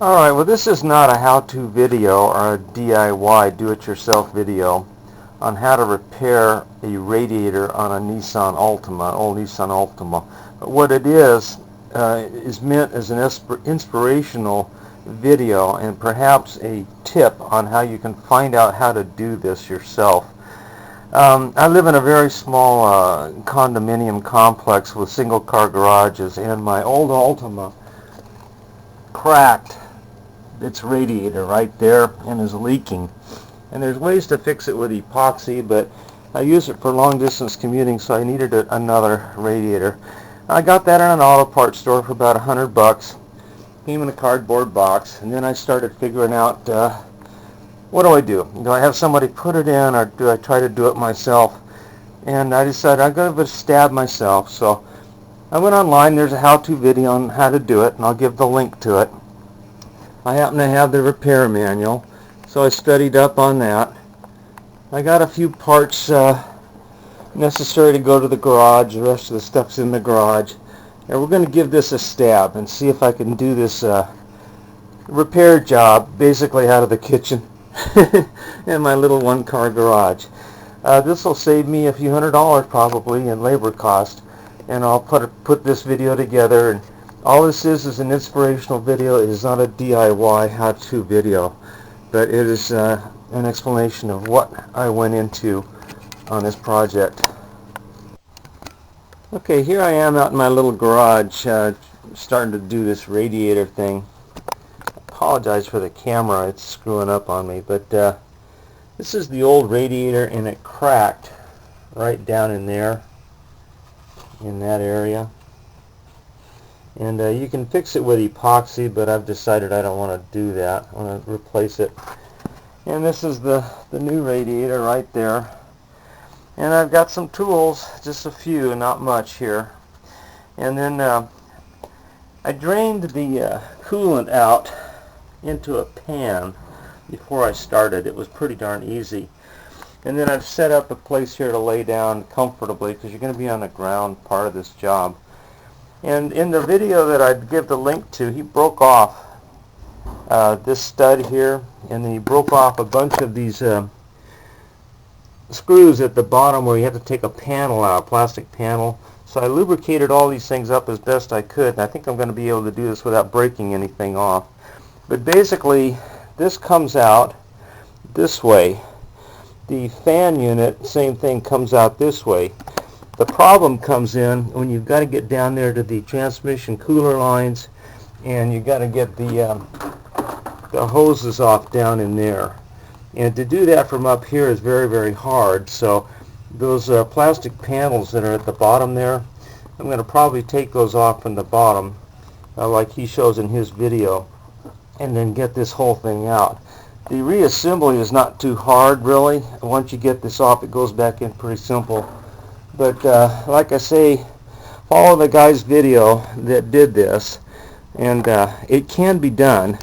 Alright, well this is not a how-to video or a DIY do-it-yourself video on how to repair a radiator on a Nissan Altima, old Nissan Altima. But what it is meant as an inspirational video and perhaps a tip on how you can find out how to do this yourself. I live in a very small condominium complex with single-car garages, and my old Altima cracked its radiator right there and is leaking. And there's ways to fix it with epoxy, but I use it for long distance commuting, so I needed another radiator. I got that in an auto parts store for about $100. Came in a cardboard box, and then I started figuring out what do I do? Do I have somebody put it in, or do I try to do it myself? And I decided I'm going to stab myself, so I went online. There's a how-to video on how to do it, and I'll give the link to it. I happen to have the repair manual, so I studied up on that. I got a few parts necessary to go to the garage. The rest of the stuff's in the garage. And we're going to give this a stab and see if I can do this repair job basically out of the kitchen in my little one-car garage. This will save me a few $100s probably in labor cost, and I'll put this video together. And all this is an inspirational video. It is not a DIY how-to video, but it is an explanation of what I went into on this project. Okay, here I am out in my little garage starting to do this radiator thing. Apologize for the camera, it's screwing up on me, but this is the old radiator, and it cracked right down in there, in that area. And you can fix it with epoxy, but I've decided I don't want to do that. I want to replace it. And this is the new radiator right there. And I've got some tools, just a few, not much here. And then I drained the coolant out into a pan before I started. It was pretty darn easy. And then I've set up a place here to lay down comfortably, because you're going to be on the ground part of this job. And in the video that I'd give the link to, he broke off this stud here, and then he broke off a bunch of these screws at the bottom where you have to take a panel out, a plastic panel. So I lubricated all these things up as best I could, and I think I'm going to be able to do this without breaking anything off. But basically, this comes out this way. The fan unit, same thing, comes out this way. The problem comes in when you've got to get down there to the transmission cooler lines, and you've got to get the hoses off down in there. And to do that from up here is very, very hard. So those plastic panels that are at the bottom there, I'm going to probably take those off from the bottom, like he shows in his video, and then get this whole thing out. The reassembly is not too hard, really. Once you get this off, it goes back in pretty simple. But like I say, follow the guy's video that did this, and it can be done.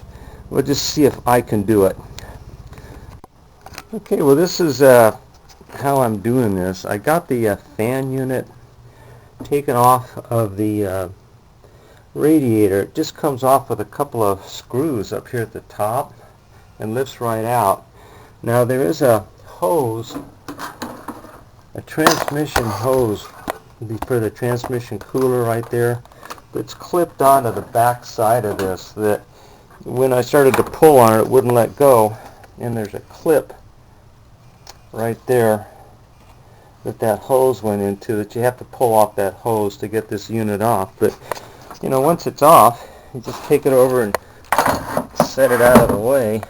We'll just see if I can do it. Okay, well this is how I'm doing this. I got the fan unit taken off of the radiator. It just comes off with a couple of screws up here at the top and lifts right out. Now there is a hose, a transmission hose for the transmission cooler right there, that's clipped onto the back side of this, that when I started to pull on it, it wouldn't let go. And there's a clip right there that hose went into, that you have to pull off that hose to get this unit off. But you know, once it's off, you just take it over and set it out of the way,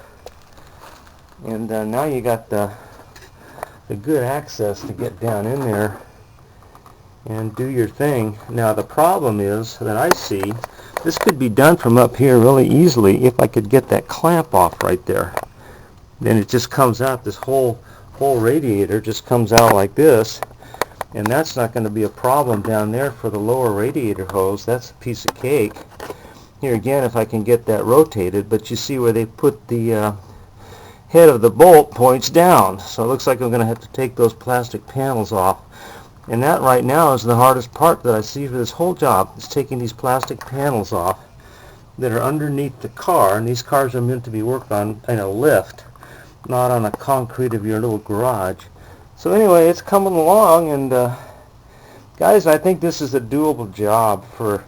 and now you got the good access to get down in there and do your thing. Now the problem is that I see, this could be done from up here really easily if I could get that clamp off right there. Then it just comes out, this whole radiator just comes out like this, and that's not going to be a problem down there for the lower radiator hose. That's a piece of cake. Here again, if I can get that rotated, but you see where they put the head of the bolt points down, so it looks like I'm going to have to take those plastic panels off. And that right now is the hardest part that I see for this whole job, is taking these plastic panels off. that are underneath the car, and these cars are meant to be worked on in a lift, not on a concrete of your little garage. So anyway, it's coming along, and guys, I think this is a doable job for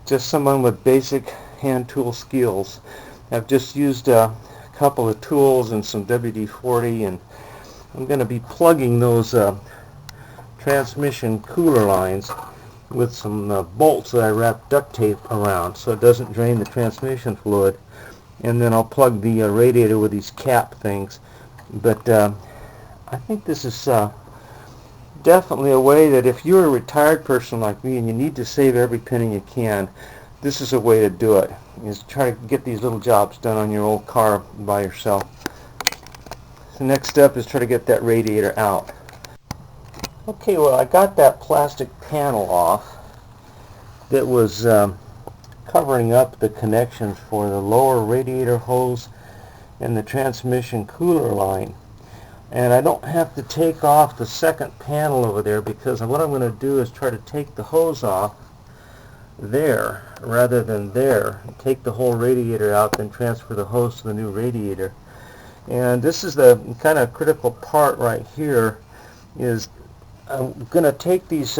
just someone with basic hand tool skills. I've just used a couple of tools and some WD-40, and I'm going to be plugging those transmission cooler lines with some bolts that I wrap duct tape around so it doesn't drain the transmission fluid, and then I'll plug the radiator with these cap things. But I think this is definitely a way that if you're a retired person like me and you need to save every penny you can, this is a way to do it, is try to get these little jobs done on your old car by yourself. The next step is try to get that radiator out. Okay, well, I got that plastic panel off that was covering up the connections for the lower radiator hose and the transmission cooler line. And I don't have to take off the second panel over there, because what I'm going to do is try to take the hose off there rather than there. Take the whole radiator out, then transfer the hose to the new radiator. And this is the kind of critical part right here, is I'm going to take these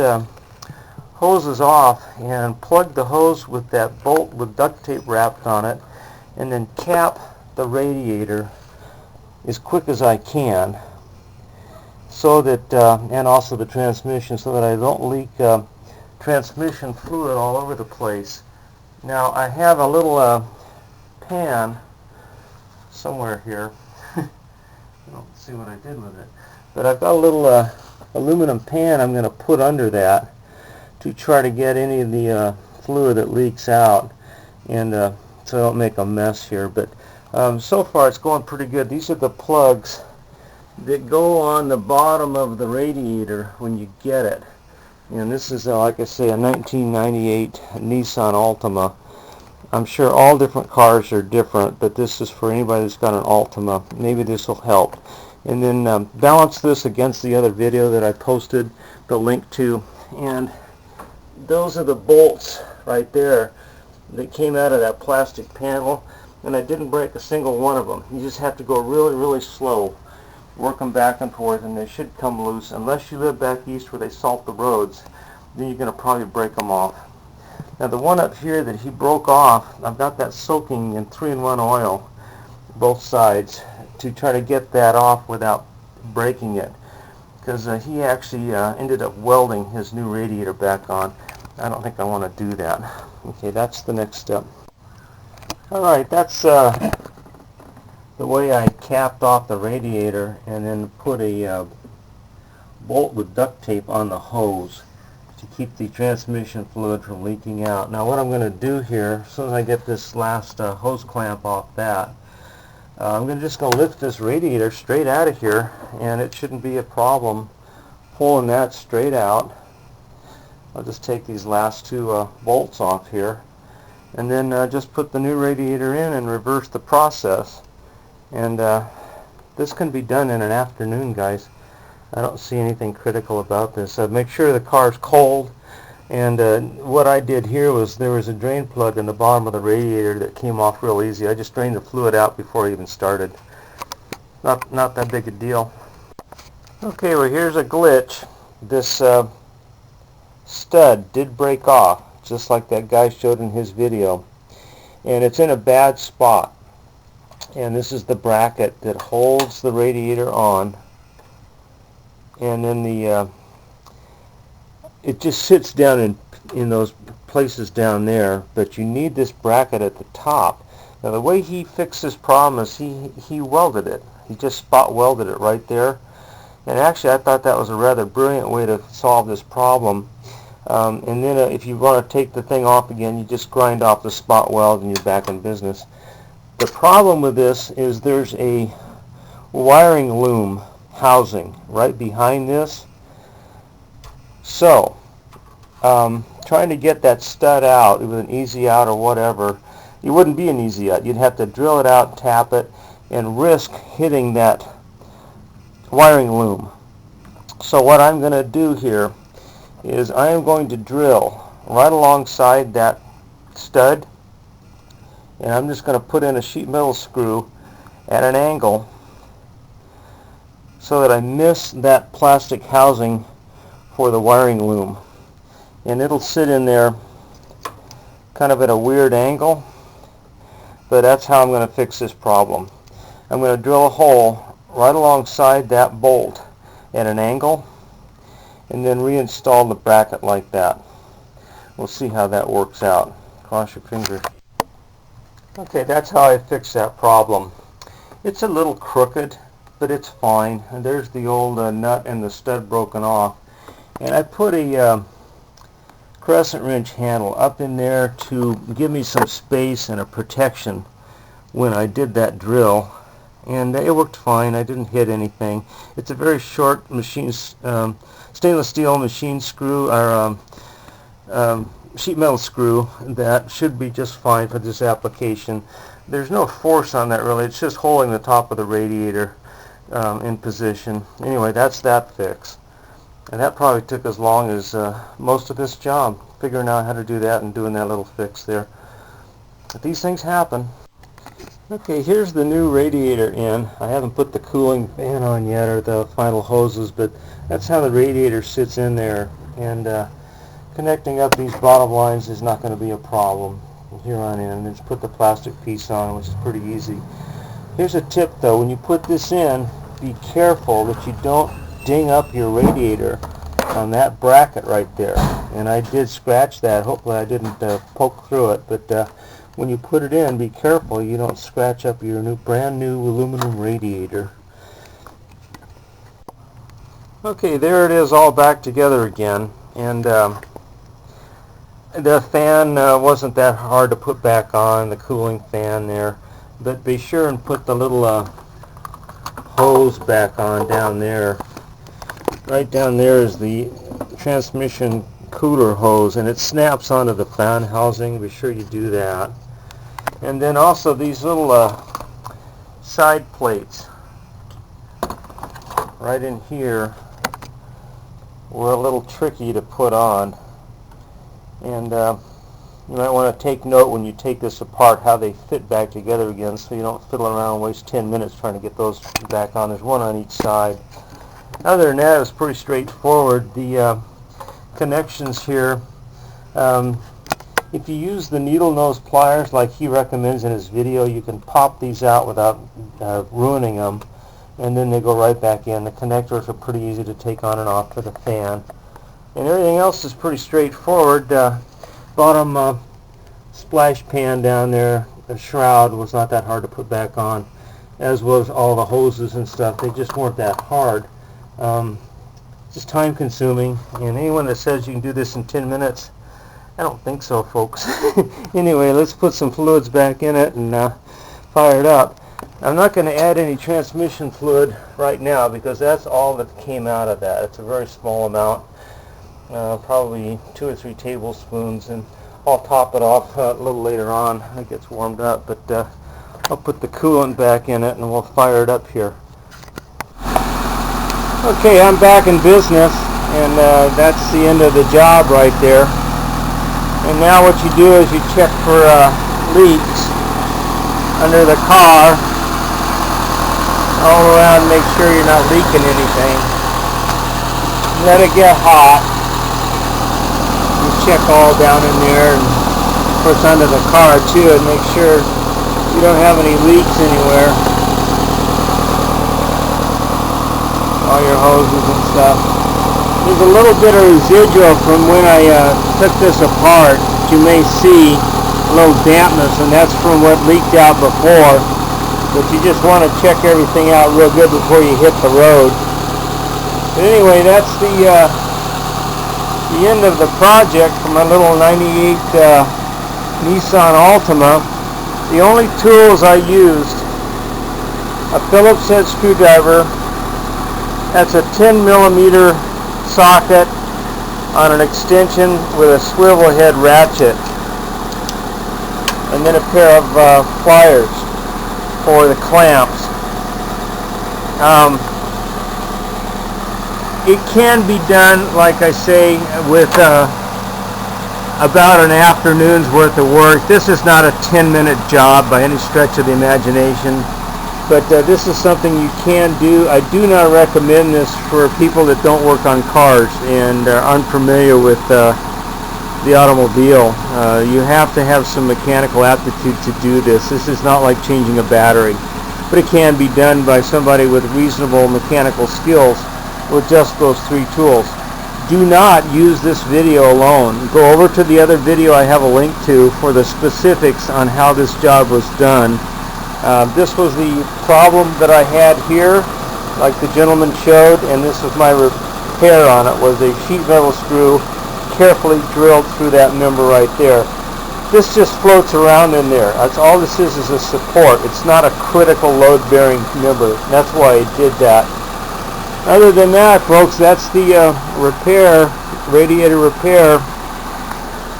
hoses off and plug the hose with that bolt with duct tape wrapped on it, and then cap the radiator as quick as I can, so that and also the transmission, so that I don't leak transmission fluid all over the place. Now I have a little pan somewhere here. I don't see what I did with it, but I've got a little aluminum pan I'm going to put under that to try to get any of the fluid that leaks out, and so I don't make a mess here. But so far it's going pretty good. These are the plugs that go on the bottom of the radiator when you get it. And this is, like I say, a 1998 Nissan Altima. I'm sure all different cars are different, but this is for anybody that's got an Altima. Maybe this will help. And then balance this against the other video that I posted the link to. And those are the bolts right there that came out of that plastic panel. And I didn't break a single one of them. You just have to go really, really slow. Work them back and forth, and they should come loose. Unless you live back east where they salt the roads, then you're going to probably break them off. Now the one up here that he broke off, I've got that soaking in 3-in-1 oil, both sides, to try to get that off without breaking it. Because he actually ended up welding his new radiator back on. I don't think I want to do that. Okay, that's the next step. Alright, that's the way I capped off the radiator, and then put a bolt with duct tape on the hose to keep the transmission fluid from leaking out. Now what I'm going to do here, as soon as I get this last hose clamp off that, I'm just going to lift this radiator straight out of here, and it shouldn't be a problem pulling that straight out. I'll just take these last two bolts off here, and then just put the new radiator in and reverse the process. And this can be done in an afternoon, guys. I don't see anything critical about this. Make sure the car's cold. And what I did here was, there was a drain plug in the bottom of the radiator that came off real easy. I just drained the fluid out before I even started. Not that big a deal. Okay, well, here's a glitch. This stud did break off, just like that guy showed in his video. And it's in a bad spot. And this is the bracket that holds the radiator on, and then it just sits down in those places down there, but you need this bracket at the top. Now the way he fixed this problem is he welded it. He just spot welded it right there, and actually I thought that was a rather brilliant way to solve this problem. And then if you want to take the thing off again, you just grind off the spot weld and you're back in business. The problem with this is there's a wiring loom housing right behind this. So, trying to get that stud out with an easy out or whatever, it wouldn't be an easy out. You'd have to drill it out, tap it, and risk hitting that wiring loom. So what I'm going to do here is I am going to drill right alongside that stud, And I'm just going to put in a sheet metal screw at an angle so that I miss that plastic housing for the wiring loom. And it'll sit in there kind of at a weird angle, but that's how I'm going to fix this problem. I'm going to drill a hole right alongside that bolt at an angle and then reinstall the bracket like that. We'll see how that works out. Cross your fingers. Okay, that's how I fix that problem. It's a little crooked, but it's fine. And there's the old nut and the stud broken off. And I put a crescent wrench handle up in there to give me some space and a protection when I did that drill. And it worked fine. I didn't hit anything. It's a very short machine, stainless steel machine screw, or sheet metal screw that should be just fine for this application. There's no force on that really. It's just holding the top of the radiator in position. Anyway, that's that fix. And that probably took as long as most of this job, figuring out how to do that and doing that little fix there. But these things happen. Okay, here's the new radiator in. I haven't put the cooling fan on yet, or the final hoses, but that's how the radiator sits in there. And connecting up these bottom lines is not going to be a problem from here on in. Just put the plastic piece on, which is pretty easy. Here's a tip though, when you put this in, be careful that you don't ding up your radiator on that bracket right there. And I did scratch that. Hopefully I didn't poke through it, but when you put it in, be careful you don't scratch up your brand new aluminum radiator. Okay, there it is, all back together again. And the fan wasn't that hard to put back on, the cooling fan there, but be sure and put the little hose back on down there. Right down there is the transmission cooler hose, and it snaps onto the fan housing. Be sure you do that. And then also these little side plates right in here were a little tricky to put on. And you might want to take note when you take this apart how they fit back together again, so you don't fiddle around and waste 10 minutes trying to get those back on. There's one on each side. Other than that, it's pretty straightforward. The connections here, if you use the needle nose pliers like he recommends in his video, you can pop these out without ruining them, and then they go right back in. The connectors are pretty easy to take on and off for the fan. And everything else is pretty straightforward. Bottom splash pan down there, the shroud was not that hard to put back on, as was all the hoses and stuff. They just weren't that hard. Just time consuming, and anyone that says you can do this in 10 minutes, I don't think so, folks. Anyway, let's put some fluids back in it and fire it up. I'm not going to add any transmission fluid right now because that's all that came out of that. It's a very small amount. Probably 2 or 3 tablespoons, and I'll top it off a little later on when it gets warmed up, but I'll put the coolant back in it and we'll fire it up here. Okay, I'm back in business, and that's the end of the job right there. And now what you do is you check for leaks under the car all around, make sure you're not leaking anything. Let it get hot. Check all down in there, and of course under the car too, and make sure you don't have any leaks anywhere. All your hoses and stuff. There's a little bit of residual from when I took this apart. You may see a little dampness, and that's from what leaked out before. But you just want to check everything out real good before you hit the road. But anyway, that's the end of the project for my little 98 Nissan Altima. The only tools I used, a Phillips head screwdriver, that's a 10 millimeter socket on an extension with a swivel head ratchet, and then a pair of pliers for the clamps. It can be done, like I say, with about an afternoon's worth of work. This is not a 10-minute job by any stretch of the imagination, but this is something you can do. I do not recommend this for people that don't work on cars and are unfamiliar with the automobile. You have to have some mechanical aptitude to do this. This is not like changing a battery, but it can be done by somebody with reasonable mechanical skills with just those 3 tools. Do not use this video alone. Go over to the other video I have a link to for the specifics on how this job was done. This was the problem that I had here, like the gentleman showed, and this was my repair on it, was a sheet metal screw carefully drilled through that member right there. This just floats around in there. That's all this is a support. It's not a critical load-bearing member. That's why I did that. Other than that, folks, that's the radiator repair.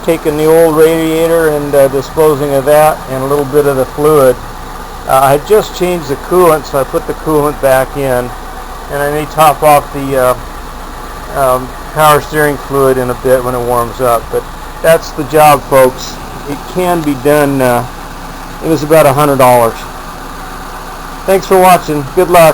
Taking the old radiator and disposing of that and a little bit of the fluid. I just changed the coolant, so I put the coolant back in, and I may top off the power steering fluid in a bit when it warms up. But that's the job, folks. It can be done. It was about $100. Thanks for watching. Good luck.